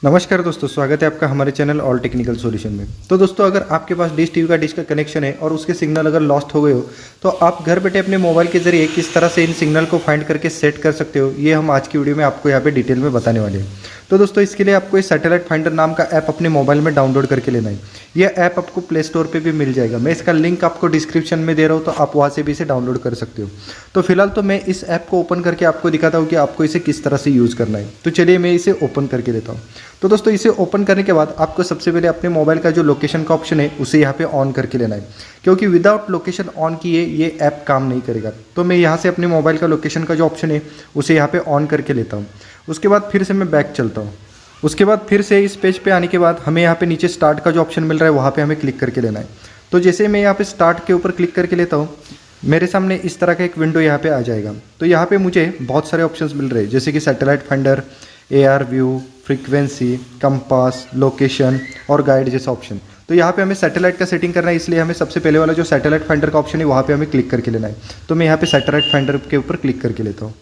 नमस्कार दोस्तों, स्वागत है आपका हमारे चैनल ऑल टेक्निकल सॉल्यूशन में। तो दोस्तों, अगर आपके पास डिश टीवी का डिश का कनेक्शन है और उसके सिग्नल अगर लॉस्ट हो गए हो तो आप घर बैठे अपने मोबाइल के जरिए किस तरह से इन सिग्नल को फाइंड करके सेट कर सकते हो, ये हम आज की वीडियो में आपको यहाँ पे डिटेल में बताने वाले हैं। तो दोस्तों, इसके लिए आपको इस सैटेलाइट फाइंडर नाम का ऐप अपने मोबाइल में डाउनलोड करके लेना है। यह ऐप आपको प्ले स्टोर पे भी मिल जाएगा। मैं इसका लिंक आपको डिस्क्रिप्शन में दे रहा हूँ, तो आप वहाँ से भी इसे डाउनलोड कर सकते हो। तो फिलहाल तो मैं इस ऐप को ओपन करके आपको दिखाता हूँ कि आपको इसे किस तरह से यूज़ करना है। तो चलिए मैं इसे ओपन करके देता हूँ। तो दोस्तों, इसे ओपन करने के बाद आपको सबसे पहले अपने मोबाइल का जो लोकेशन का ऑप्शन है उसे यहाँ पे ऑन करके लेना है, क्योंकि विदाउट लोकेशन ऑन किए ये ऐप काम नहीं करेगा। तो मैं यहाँ से अपने मोबाइल का लोकेशन का जो ऑप्शन है उसे यहाँ पे ऑन करके लेता हूँ। उसके बाद फिर से मैं बैक चलता हूँ। उसके बाद फिर से इस पेज पे आने के बाद हमें यहाँ पे नीचे स्टार्ट का जो ऑप्शन मिल रहा है वहाँ पे हमें क्लिक करके लेना है। तो जैसे मैं यहाँ पे स्टार्ट के ऊपर क्लिक करके लेता हूँ, मेरे सामने इस तरह का एक विंडो यहाँ पे आ जाएगा। तो यहाँ पे मुझे बहुत सारे ऑप्शंस मिल रहे हैं, जैसे कि satellite finder, AR view, frequency, compass, location और गाइड जैसा ऑप्शन। तो यहाँ पे हमें सैटेलाइट का सेटिंग करना है, इसलिए हमें सबसे पहले वाला जो सैटेलाइट फाइंडर का ऑप्शन है वहाँ पे हमें क्लिक करके लेना है। तो मैं यहाँ पे सैटेलाइट फाइंडर के ऊपर क्लिक करके लेता हूँ।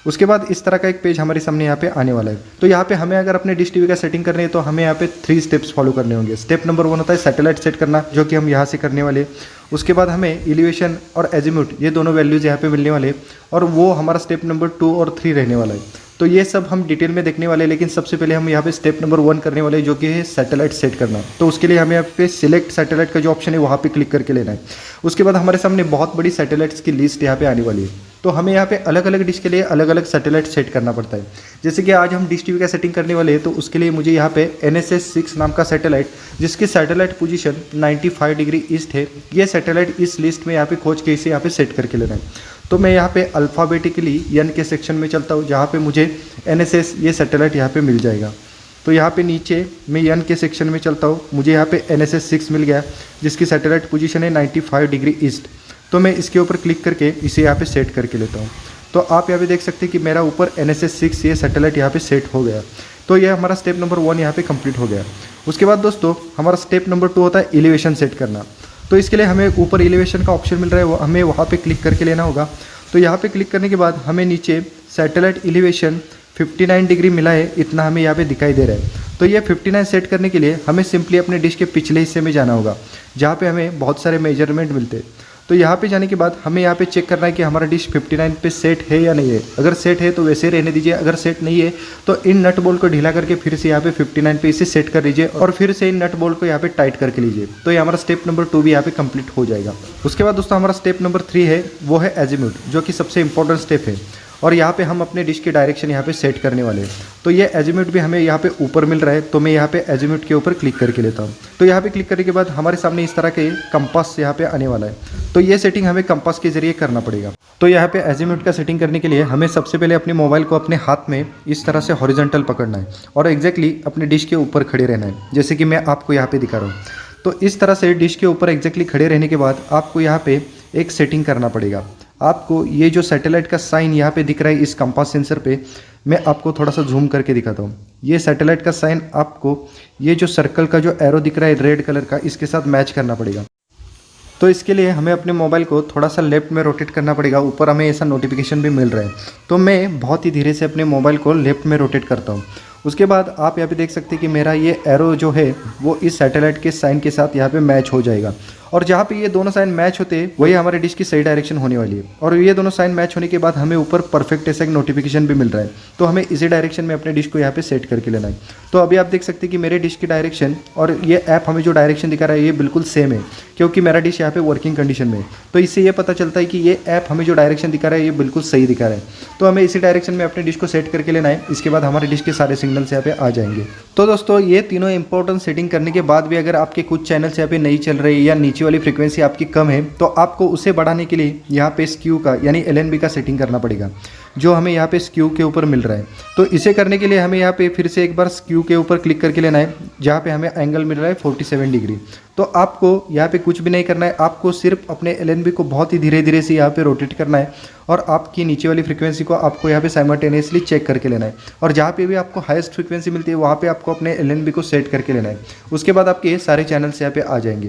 उसके बाद इस तरह का एक पेज हमारे सामने यहाँ पे आने वाला है। तो यहाँ पे हमें अगर अपने डिश टीवी का सेटिंग करनी है तो हमें यहाँ पे 3 स्टेप्स फॉलो करने होंगे। स्टेप नंबर 1 होता है सैटेलाइट सेट करना, जो कि हम यहाँ से करने वाले। उसके बाद हमें एलिवेशन और एजीम्यूट ये दोनों वैल्यूज़ यहाँ पे मिलने वाले, और वो हमारा स्टेप नंबर 2 और 3 रहने वाला है। तो ये सब हम डिटेल में देखने वाले हैं, लेकिन सबसे पहले हम यहाँ पे स्टेप नंबर 1 करने वाले हैं, जो कि है सैटेलाइट सेट करना। तो उसके लिए हमें यहाँ पे सिलेक्ट सैटेलाइट का जो ऑप्शन है वहाँ पे क्लिक करके लेना है। उसके बाद हमारे सामने बहुत बड़ी सैटेलाइट्स की लिस्ट यहाँ पे आने वाली है। तो हमें यहाँ पे अलग अलग डिश के लिए अलग अलग सैटेलाइट सेट करना पड़ता है। जैसे कि आज हम डिश टीवी का सेटिंग करने वाले हैं, तो उसके लिए मुझे यहाँ पे NSS 6 नाम का सैटेलाइट, जिसकी सैटेलाइट पोजीशन 95 डिग्री ईस्ट है, ये सैटेलाइट इस लिस्ट में यहाँ पे खोज के इसे यहाँ पे सेट करके लेना है। तो मैं यहाँ पे अल्फ़ाबेटिकली N के सेक्शन में चलता हूँ, जहाँ पे मुझे NSS ये सैटेलाइट यहाँ पे मिल जाएगा। तो यहाँ पे नीचे मैं N के सेक्शन में चलता हूँ, मुझे यहाँ पे NSS 6 मिल गया, जिसकी सैटेलाइट पोजीशन है 95 डिग्री ईस्ट। तो मैं इसके ऊपर क्लिक करके इसे यहाँ पे सेट करके लेता हूँ। तो आप यहाँ पे देख सकते हैं कि मेरा ऊपर NSS 6 ये सैटेलाइट यहाँ पे सेट हो गया। तो ये हमारा स्टेप नंबर 1 यहाँ पे कंप्लीट हो गया। उसके बाद दोस्तों, हमारा स्टेप नंबर 2 होता है एलिवेशन सेट करना। तो इसके लिए हमें ऊपर एलिवेशन का ऑप्शन मिल रहा है, वो हमें वहाँ पे क्लिक करके लेना होगा। तो यहाँ पे क्लिक करने के बाद हमें नीचे सैटेलाइट एलिवेशन 59 डिग्री मिला है, इतना हमें यहाँ पे दिखाई दे रहा है। तो ये 59 सेट करने के लिए हमें सिंपली अपने डिश के पिछले हिस्से में जाना होगा, जहाँ पे हमें बहुत सारे मेजरमेंट मिलते हैं। तो यहाँ पे जाने के बाद हमें यहाँ पे चेक करना है कि हमारा डिश 59 पे सेट है या नहीं है। अगर सेट है तो वैसे ही रहने दीजिए, अगर सेट नहीं है तो इन नट बोल्ट को ढीला करके फिर से यहाँ पे 59 पे इसे सेट कर लीजिए, और फिर से इन नट बोल्ट को यहाँ पे टाइट करके लीजिए। तो ये हमारा स्टेप नंबर 2 भी यहाँ पे कंप्लीट हो जाएगा। उसके बाद दोस्तों, हमारा स्टेप नंबर 3 है, वो है एजीम्यूट, जो कि सबसे इंपॉर्टेंट स्टेप है। और यहाँ पे हम अपने डिश की डायरेक्शन यहाँ पे सेट करने वाले हैं। तो ये एजीम्यूट भी हमें यहाँ पे ऊपर मिल रहा है, तो मैं यहाँ पे एजीम्यूट के ऊपर क्लिक करके लेता हूँ। तो यहाँ पे क्लिक करने के बाद हमारे सामने इस तरह के कंपास यहाँ पे आने वाला है। तो ये सेटिंग हमें कंपास के जरिए करना पड़ेगा। तो यहाँ पे एजीम्यूट का सेटिंग करने के लिए हमें सबसे पहले अपने मोबाइल को अपने हाथ में इस तरह से हॉरिजॉन्टल पकड़ना है और एग्जैक्टली अपने डिश के ऊपर खड़े रहना है, जैसे कि मैं आपको यहाँ पे दिखा रहा हूँ। तो इस तरह से डिश के ऊपर एग्जैक्टली खड़े रहने के बाद आपको यहाँ पे एक सेटिंग करना पड़ेगा। आपको ये जो सैटेलाइट का साइन यहाँ पे दिख रहा है इस कंपास सेंसर पे, मैं आपको थोड़ा सा जूम करके दिखाता हूँ। ये सैटेलाइट का साइन आपको ये जो सर्कल का जो एरो दिख रहा है रेड कलर का, इसके साथ मैच करना पड़ेगा। तो इसके लिए हमें अपने मोबाइल को थोड़ा सा लेफ्ट में रोटेट करना पड़ेगा। ऊपर हमें ऐसा नोटिफिकेशन भी मिल रहा है, तो मैं बहुत ही धीरे से अपने मोबाइल को लेफ्ट में रोटेट करता हूँ। उसके बाद आप यहाँ पे देख सकते हैं कि मेरा ये एरो जो है वो इस सैटेलाइट के साइन के साथ यहाँ पे मैच हो जाएगा, और जहाँ पे ये दोनों साइन मैच होते हैं वही हमारे डिश की सही डायरेक्शन होने वाली है। और ये दोनों साइन मैच होने के बाद हमें ऊपर परफेक्ट ऐसा एक नोटिफिकेशन भी मिल रहा है। तो हमें इसी डायरेक्शन में अपने डिश को यहाँ पे सेट करके लेना है। तो अभी आप देख सकते हैं कि मेरे डिश की डायरेक्शन और ये ऐप हमें जो डायरेक्शन दिखा रहा है ये बिल्कुल सेम है, क्योंकि मेरा डिश यहाँ पे वर्किंग कंडीशन में है। तो इससे ये पता चलता है कि ये ऐप हमें जो डायरेक्शन दिखा रहा है ये बिल्कुल सही दिखा रहा है। तो हमें इसी डायरेक्शन में अपने डिश को सेट करके लेना है। इसके बाद हमारे डिश के सारे सिग्नल्स यहाँ पे आ जाएंगे। तो दोस्तों, ये तीनों इंपॉर्टेंट सेटिंग करने के बाद भी अगर आपके कुछ चैनल्स यहाँ पे नहीं चल रहे या नीचे वाली फ्रीक्वेंसी आपकी कम है, तो आपको उसे बढ़ाने के लिए यहाँ पे स्क्यू का यानी LNB का सेटिंग करना पड़ेगा, जो हमें यहाँ पे स्क्यू के ऊपर मिल रहा है। तो इसे करने के लिए हमें यहाँ पे फिर से एक बार स्क्यू के ऊपर क्लिक करके लेना है, जहाँ पे हमें एंगल मिल रहा है 47 डिग्री। तो आपको यहाँ पे कुछ भी नहीं करना है, आपको सिर्फ अपने LNB को बहुत ही धीरे धीरे से यहाँ पे रोटेट करना है, और आपकी नीचे वाली फ्रीक्वेंसी को आपको यहाँ पे साइमल्टेनियसली चेक करके लेना है। और जहाँ पे भी आपको हाईएस्ट फ्रीक्वेंसी मिलती है वहाँ पे आपको अपने LNB को सेट करके लेना है। उसके बाद आपके सारे चैनल्स यहाँ पे आ जाएंगे।